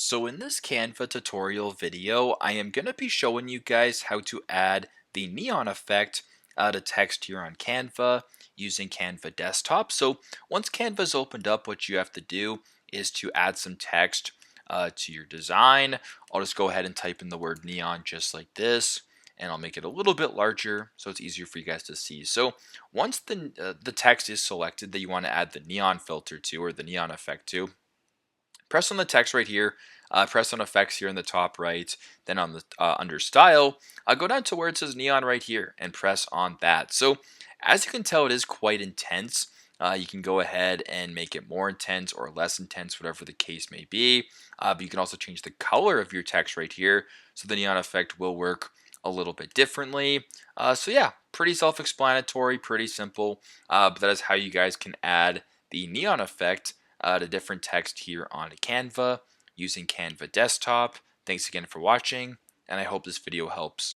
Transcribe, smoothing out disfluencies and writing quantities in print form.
So in this Canva tutorial video, I am going to be showing you guys how to add the neon effect to text here on Canva using Canva desktop. So once Canva's opened up, what you have to do is to add some text to your design. I'll just go ahead and type in the word neon just like this, and I'll make it a little bit larger so it's easier for you guys to see. So once the text is selected that you want to add the neon filter to, or the neon effect to, press on the text right here, press on effects here in the top right, then on the under style, go down to where it says neon right here and press on that. So as you can tell, it is quite intense. You can go ahead and make it more intense or less intense, whatever the case may be. But you can also change the color of your text right here, so the neon effect will work a little bit differently. So yeah, pretty self-explanatory, pretty simple, but that is how you guys can add the neon effect to different text here on Canva using Canva desktop. Thanks again for watching, and I hope this video helps.